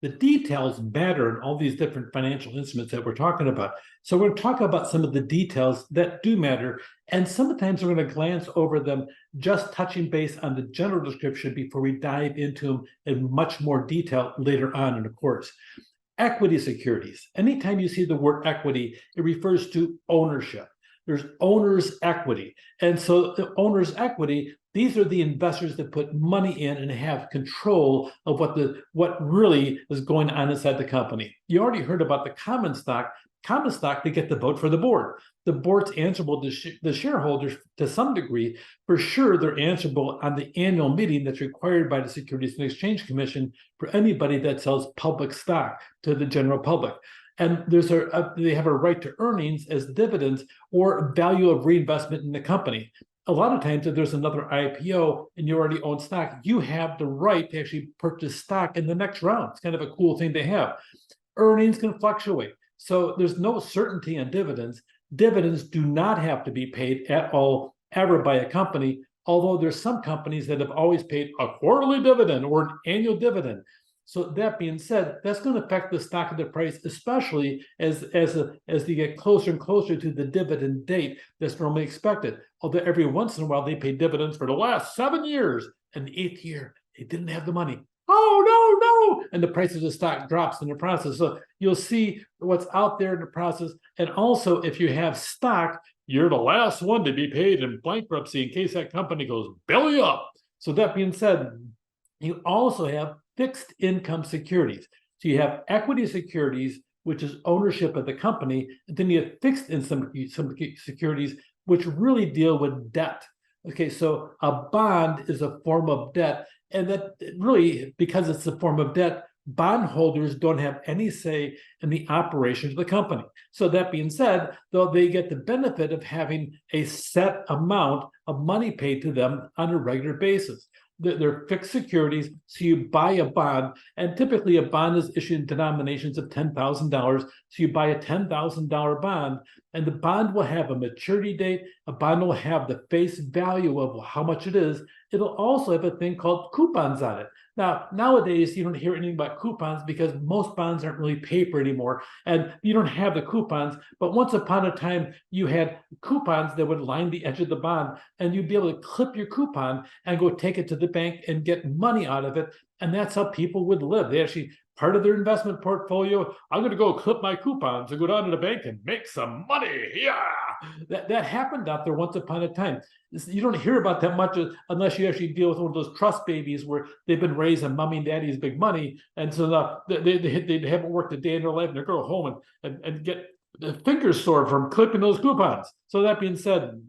The details matter in all these different financial instruments that we're talking about. So we're going to talk about some of the details that do matter. And sometimes we're going to glance over them, just touching base on the general description before we dive into them in much more detail later on in the course. Equity securities. Anytime you see the word equity, it refers to ownership. There's owner's equity. And so the owner's equity, these are the investors that put money in and have control of what really is going on inside the company. You already heard about the common stock. Common stock, they get the vote for the board. The board's answerable to the shareholders to some degree. For sure, they're answerable on the annual meeting that's required by the Securities and Exchange Commission for anybody that sells public stock to the general public. And they have a right to earnings as dividends or value of reinvestment in the company. A lot of times, if there's another IPO and you already own stock, you have the right to actually purchase stock in the next round. It's kind of a cool thing to have. Earnings can fluctuate. So there's no certainty on dividends. Dividends do not have to be paid at all ever by a company, although there's some companies that have always paid a quarterly dividend or an annual dividend. So that being said, that's going to affect the stock of the price, especially as they get closer and closer to the dividend date that's normally expected. Although every once in a while they pay dividends for the last 7 years, and the 8th year they didn't have the money. Oh, no. And the price of the stock drops in the process. So you'll see what's out there in the process. And also, if you have stock, you're the last one to be paid in bankruptcy in case that company goes belly up. So that being said, you also have fixed income securities. So you have equity securities, which is ownership of the company. And then you have fixed income securities, which really deal with debt. Okay, so a bond is a form of debt. And that really, because it's a form of debt, bondholders don't have any say in the operations of the company. So that being said, though, they get the benefit of having a set amount of money paid to them on a regular basis. They're fixed securities, so you buy a bond, and typically a bond is issued in denominations of $10,000. So you buy a $10,000 bond, and the bond will have a maturity date. A bond will have the face value of how much it is. It'll also have a thing called coupons on it. Now, nowadays, you don't hear anything about coupons because most bonds aren't really paper anymore, and you don't have the coupons. But once upon a time, you had coupons that would line the edge of the bond, and you'd be able to clip your coupon and go take it to the bank and get money out of it. And that's how people would live. They actually, part of their investment portfolio, I'm going to go clip my coupons and go down to the bank and make some money. Yeah, that happened out there once upon a time. You don't hear about that much unless you actually deal with one of those trust babies where they've been raised on mommy and daddy's big money. And so they haven't worked a day in their life and they're going home and get the fingers sore from clipping those coupons. So that being said,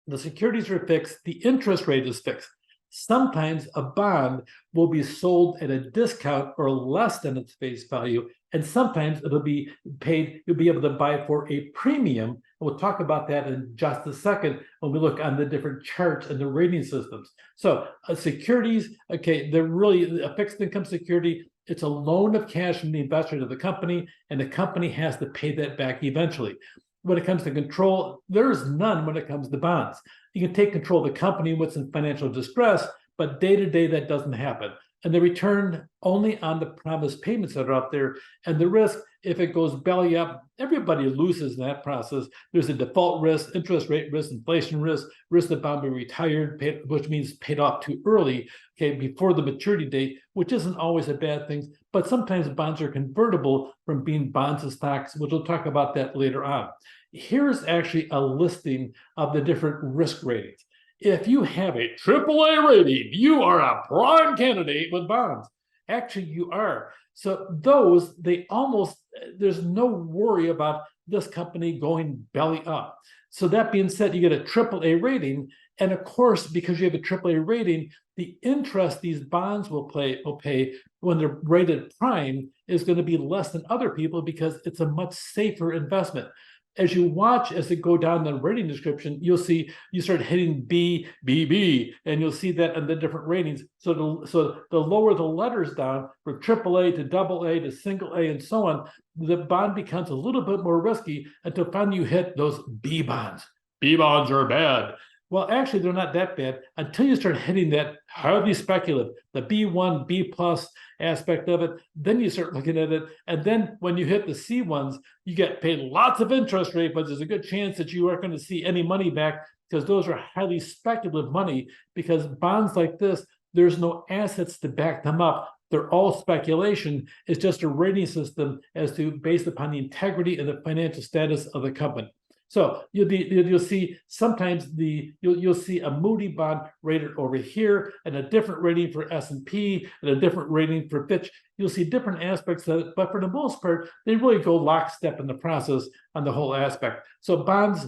the securities are fixed. The interest rate is fixed. Sometimes a bond will be sold at a discount or less than its face value, and sometimes it'll be paid, you'll be able to buy for a premium. We'll talk about that in just a second when we look on the different charts and the rating systems. So securities, okay, they're really a fixed income security. It's a loan of cash from the investor to the company, and the company has to pay that back eventually. When it comes to control, there is none when it comes to bonds. You can take control of the company when it's in financial distress, but day to day that doesn't happen. And they return only on the promised payments that are out there. And the risk, if it goes belly up, everybody loses in that process. There's a default risk, interest rate risk, inflation risk the bond be retired, which means paid off too early, okay, before the maturity date, which isn't always a bad thing. But sometimes bonds are convertible from being bonds to stocks, which we'll talk about that later on. Here's actually a listing of the different risk ratings. If you have a AAA rating, you are a prime candidate with bonds. Actually, you are. So those, there's no worry about this company going belly up. So that being said, you get a AAA rating. And of course, because you have a AAA rating, the interest these bonds will pay when they're rated prime is going to be less than other people because it's a much safer investment. As you watch as it go down the rating description, you'll see you start hitting B, BB, and you'll see that in the different ratings. So the lower the letters down from AAA to AA to single A and so on, the bond becomes a little bit more risky until finally you hit those B bonds. B bonds are bad. Well, actually, they're not that bad until you start hitting that highly speculative, the B1, B plus aspect of it. Then you start looking at it. And then when you hit the C ones, you get paid lots of interest rate, but there's a good chance that you aren't going to see any money back because those are highly speculative money, because bonds like this, there's no assets to back them up. They're all speculation. It's just a rating system as to based upon the integrity and the financial status of the company. So you'll see sometimes you'll see a Moody bond rated over here and a different rating for S&P and a different rating for Fitch. You'll see different aspects of it, but for the most part, they really go lockstep in the process on the whole aspect. So bonds,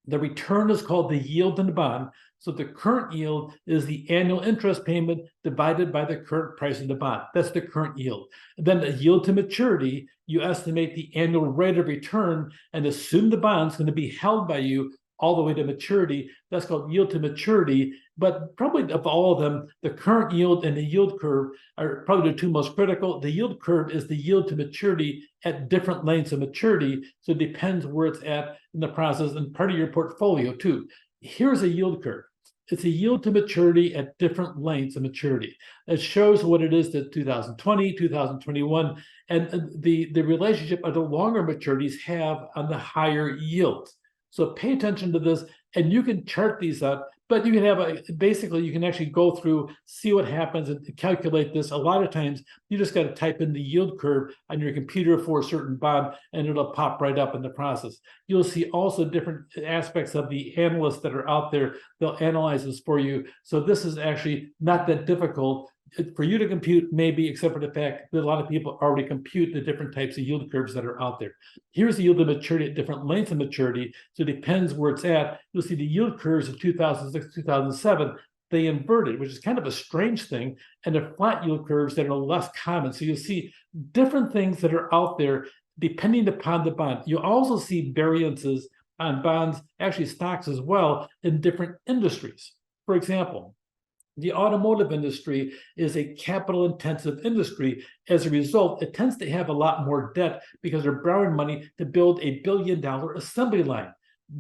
the return is called the yield in the bond. So the current yield is the annual interest payment divided by the current price of the bond. That's the current yield. And then the yield to maturity, you estimate the annual rate of return and assume the bond's going to be held by you all the way to maturity. That's called yield to maturity. But probably of all of them, the current yield and the yield curve are probably the two most critical. The yield curve is the yield to maturity at different lengths of maturity. So it depends where it's at in the process and part of your portfolio too. Here's a yield curve. It's a yield to maturity at different lengths of maturity. It shows what it is to 2020, 2021, and the relationship of the longer maturities have on the higher yields. So pay attention to this, and you can chart these out, but you can have basically you can actually go through, see what happens and calculate this. A lot of times you just got to type in the yield curve on your computer for a certain bond and it'll pop right up in the process. You'll see also different aspects of the analysts that are out there. They'll analyze this for you. So this is actually not that difficult for you to compute, maybe, except for the fact that a lot of people already compute the different types of yield curves that are out there. Here's the yield of maturity at different lengths of maturity. So it depends where it's at. You'll see the yield curves of 2006, 2007, they inverted, which is kind of a strange thing, and the flat yield curves that are less common. So you'll see different things that are out there depending upon the bond. You'll also see variances on bonds, actually stocks as well, in different industries. For example, the automotive industry is a capital intensive industry. As a result, it tends to have a lot more debt because they're borrowing money to build $1 billion assembly line.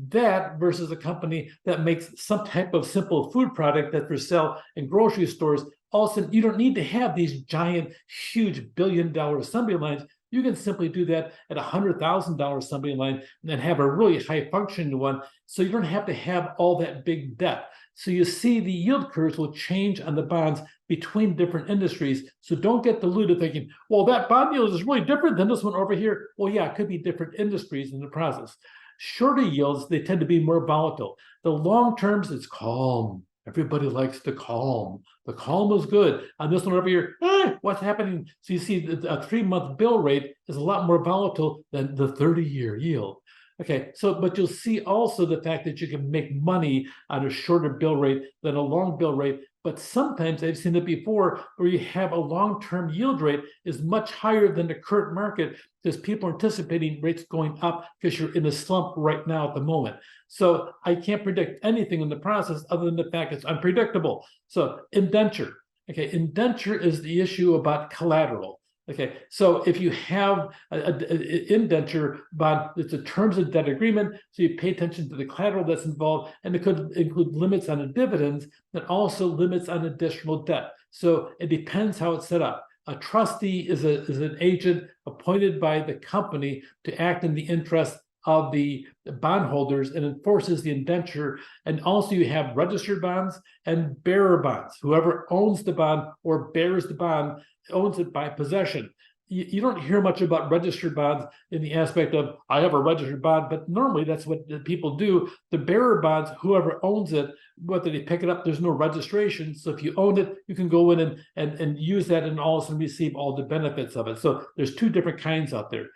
That versus a company that makes some type of simple food product that for sale in grocery stores, all of a sudden you don't need to have these giant, huge $1 billion assembly lines. You can simply do that at $100,000 assembly line and have a really high functioning one. So you don't have to have all that big debt. So you see the yield curves will change on the bonds between different industries. So don't get deluded thinking, well, that bond yield is really different than this one over here. Well, yeah, it could be different industries in the process. Shorter yields, they tend to be more volatile. The long terms, it's calm. Everybody likes the calm. The calm is good. On this one over here, what's happening? So you see a 3-month bill rate is a lot more volatile than the 30-year yield. Okay, so but you'll see also the fact that you can make money on a shorter bill rate than a long bill rate. But sometimes I've seen it before where you have a long-term yield rate is much higher than the current market because people are anticipating rates going up because you're in a slump right now at the moment. So I can't predict anything in the process other than the fact it's unpredictable. So indenture. Okay, indenture is the issue about collateral. Okay, so if you have an indenture bond, it's a terms of debt agreement, so you pay attention to the collateral that's involved, and it could include limits on the dividends, but also limits on additional debt. So it depends how it's set up. A trustee is an agent appointed by the company to act in the interest of the bondholders and enforces the indenture. And also you have registered bonds and bearer bonds. Whoever owns the bond or bears the bond owns it by possession. You don't hear much about registered bonds in the aspect of, I have a registered bond, but normally that's what the people do. The bearer bonds, whoever owns it, whether they pick it up, there's no registration. So if you own it, you can go in and use that and also receive all the benefits of it. So there's two different kinds out there.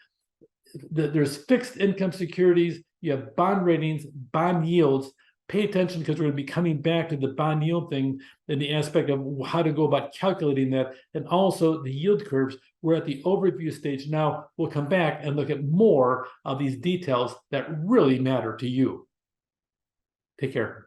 There's fixed income securities, you have bond ratings, bond yields. Pay attention because we're going to be coming back to the bond yield thing in the aspect of how to go about calculating that, and also the yield curves. We're at the overview stage now. We'll come back and look at more of these details that really matter to you. Take care.